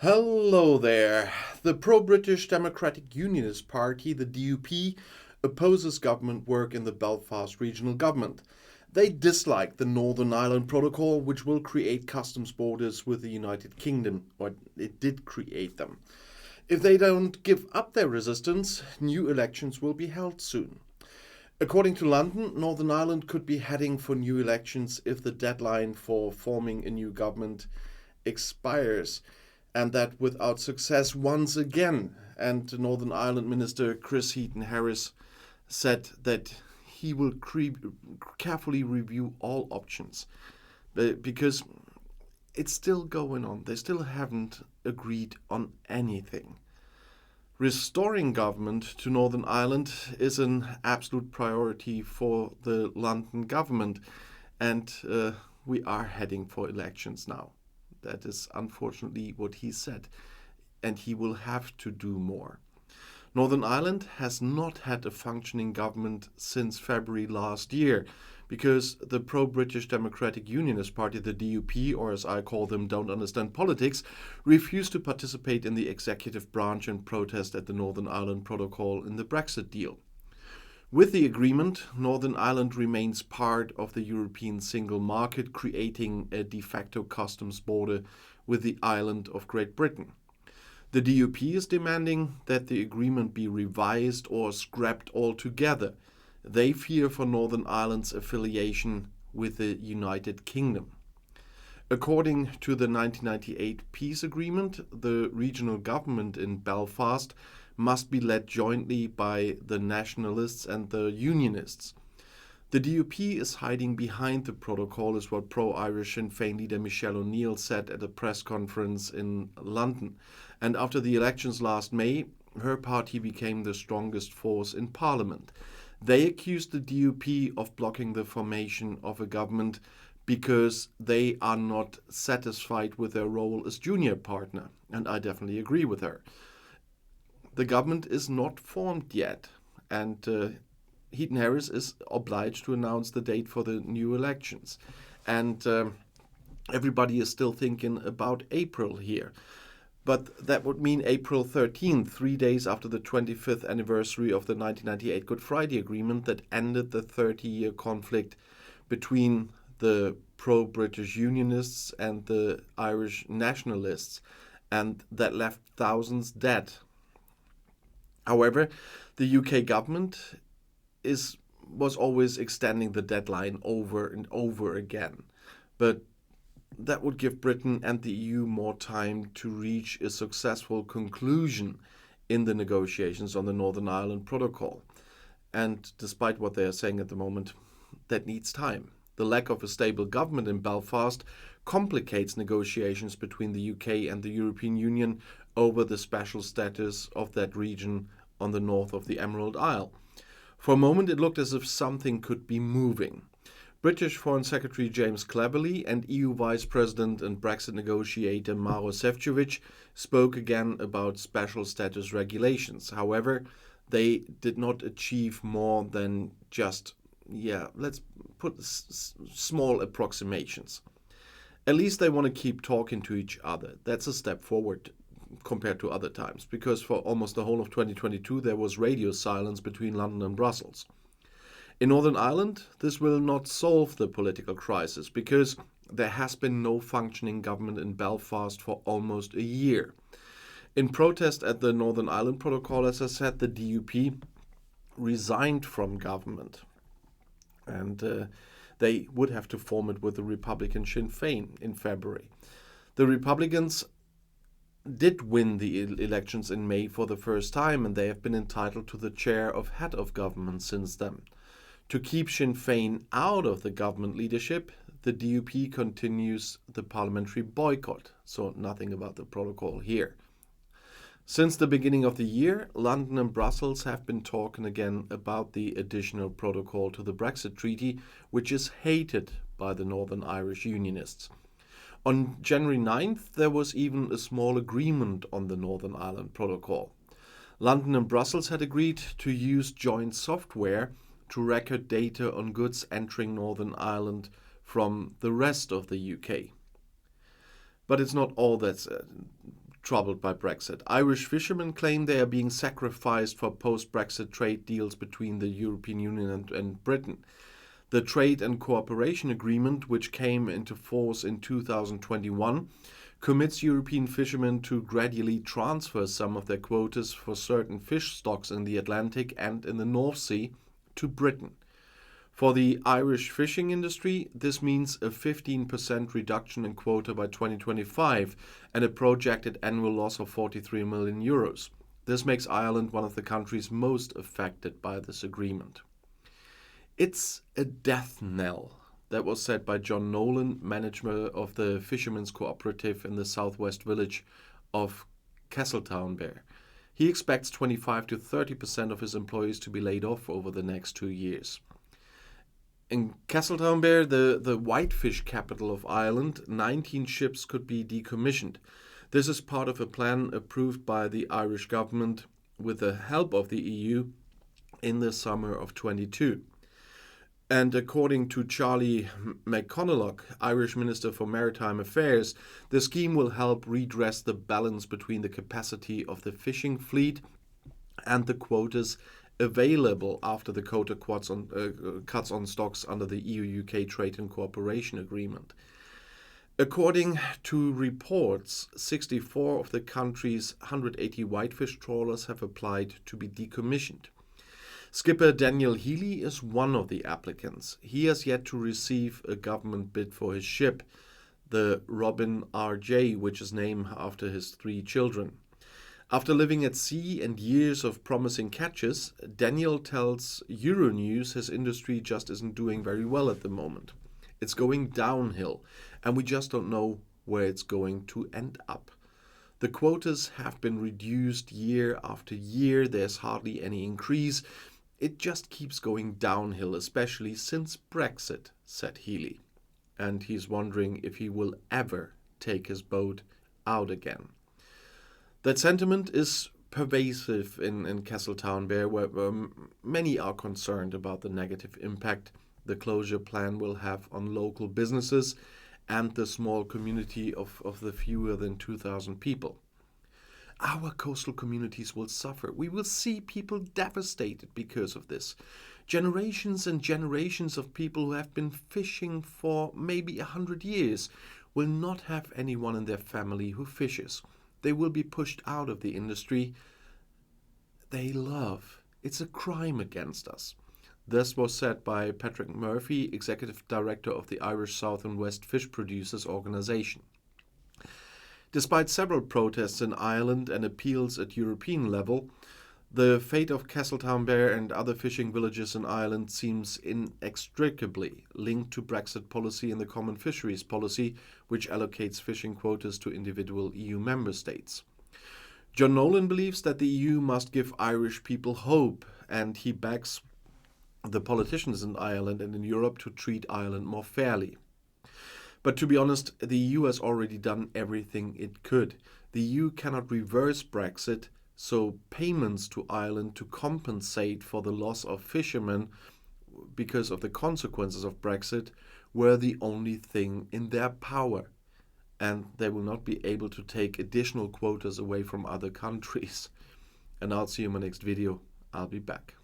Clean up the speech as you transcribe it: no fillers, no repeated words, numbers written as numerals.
Hello there. The pro-British Democratic Unionist Party, the DUP, opposes government work in the Belfast regional government. They dislike the Northern Ireland Protocol, which will create customs borders with the United Kingdom, or it did create them. If they don't give up their resistance, new elections will be held soon. According to London, Northern Ireland could be heading for new elections if the deadline for forming a new government expires, and that without success once again. And Northern Ireland Minister Chris Heaton-Harris said that he will carefully review all options because it's still going on. They still haven't agreed on anything. Restoring government to Northern Ireland is an absolute priority for the London government, and we are heading for elections now. That is unfortunately what he said, and he will have to do more. Northern Ireland has not had a functioning government since February last year because the pro-British Democratic Unionist Party, the DUP, or as I call them, don't understand politics, refused to participate in the executive branch and protest at the Northern Ireland Protocol in the Brexit deal. With the agreement, Northern Ireland remains part of the European single market, creating a de facto customs border with the island of Great Britain. The DUP is demanding that the agreement be revised or scrapped altogether. They fear for Northern Ireland's affiliation with the United Kingdom. According to the 1998 peace agreement, the regional government in Belfast must be led jointly by the nationalists and the unionists. The DUP is hiding behind the protocol, is what pro-Irish Sinn Féin leader Michelle O'Neill said at a press conference in London. And after the elections last May, her party became the strongest force in parliament. They accused the DUP of blocking the formation of a government because they are not satisfied with their role as junior partner. And I definitely agree with her. The government is not formed yet, and Heaton-Harris is obliged to announce the date for the new elections. And everybody is still thinking about April here. But that would mean April 13th, 3 days after the 25th anniversary of the 1998 Good Friday Agreement that ended the 30-year conflict between the pro-British Unionists and the Irish nationalists, and that left thousands dead. However, the UK government was always extending the deadline over and over again. But that would give Britain and the EU more time to reach a successful conclusion in the negotiations on the Northern Ireland Protocol. And despite what they are saying at the moment, that needs time. The lack of a stable government in Belfast complicates negotiations between the UK and the European Union over the special status of that region on the north of the Emerald Isle. For a moment it looked as if something could be moving. British Foreign Secretary James Cleverly and EU Vice President and Brexit negotiator Maros Šefčovič spoke again about special status regulations. However, they did not achieve more than just, let's put small approximations. At least they want to keep talking to each other. That's a step forward compared to other times, because for almost the whole of 2022 there was radio silence between London and Brussels. In Northern Ireland, this will not solve the political crisis because there has been no functioning government in Belfast for almost a year. In protest at the Northern Ireland Protocol, as I said, the DUP resigned from government, and they would have to form it with the Republican Sinn Féin in February. The Republicans did win the elections in May for the first time, and they have been entitled to the chair of head of government since then. To keep Sinn Féin out of the government leadership, the DUP continues the parliamentary boycott, so nothing about the protocol here. Since the beginning of the year, London and Brussels have been talking again about the additional protocol to the Brexit treaty, which is hated by the Northern Irish Unionists. On January 9th, there was even a small agreement on the Northern Ireland Protocol. London and Brussels had agreed to use joint software to record data on goods entering Northern Ireland from the rest of the UK. But it's not all that's troubled by Brexit. Irish fishermen claim they are being sacrificed for post-Brexit trade deals between the European Union and Britain. The Trade and Cooperation Agreement, which came into force in 2021, commits European fishermen to gradually transfer some of their quotas for certain fish stocks in the Atlantic and in the North Sea to Britain. For the Irish fishing industry, this means a 15% reduction in quota by 2025 and a projected annual loss of 43 million euros. This makes Ireland one of the countries most affected by this agreement. It's a death knell. That was said by John Nolan, manager of the Fishermen's Cooperative in the southwest village of Castletownbere. He expects 25 to 30% of his employees to be laid off over the next 2 years. In Castletownbere, the whitefish capital of Ireland, 19 ships could be decommissioned. This is part of a plan approved by the Irish government with the help of the EU in the summer of 22. And according to Charlie McConalogue, Irish Minister for Maritime Affairs, the scheme will help redress the balance between the capacity of the fishing fleet and the quotas available after the quota cuts on stocks under the EU-UK Trade and Cooperation Agreement. According to reports, 64 of the country's 180 whitefish trawlers have applied to be decommissioned. Skipper Daniel Healy is one of the applicants. He has yet to receive a government bid for his ship, the Robin RJ, which is named after his 3 children. After living at sea and years of promising catches, Daniel tells Euronews his industry just isn't doing very well at the moment. It's going downhill, and we just don't know where it's going to end up. The quotas have been reduced year after year. There's hardly any increase. It just keeps going downhill, especially since Brexit, said Healy. And he's wondering if he will ever take his boat out again. That sentiment is pervasive in Castletownbere, where many are concerned about the negative impact the closure plan will have on local businesses and the small community of the fewer than 2,000 people. Our coastal communities will suffer. We will see people devastated because of this. Generations and generations of people who have been fishing for maybe 100 years will not have anyone in their family who fishes. They will be pushed out of the industry they love. It's a crime against us. This was said by Patrick Murphy, Executive Director of the Irish South and West Fish Producers Organisation. Despite several protests in Ireland and appeals at European level, the fate of Castletownbere and other fishing villages in Ireland seems inextricably linked to Brexit policy and the Common Fisheries Policy, which allocates fishing quotas to individual EU member states. John Nolan believes that the EU must give Irish people hope, and he backs the politicians in Ireland and in Europe to treat Ireland more fairly. But to be honest, the EU has already done everything it could. The EU cannot reverse Brexit, so payments to Ireland to compensate for the loss of fishermen because of the consequences of Brexit were the only thing in their power. And they will not be able to take additional quotas away from other countries. And I'll see you in my next video. I'll be back.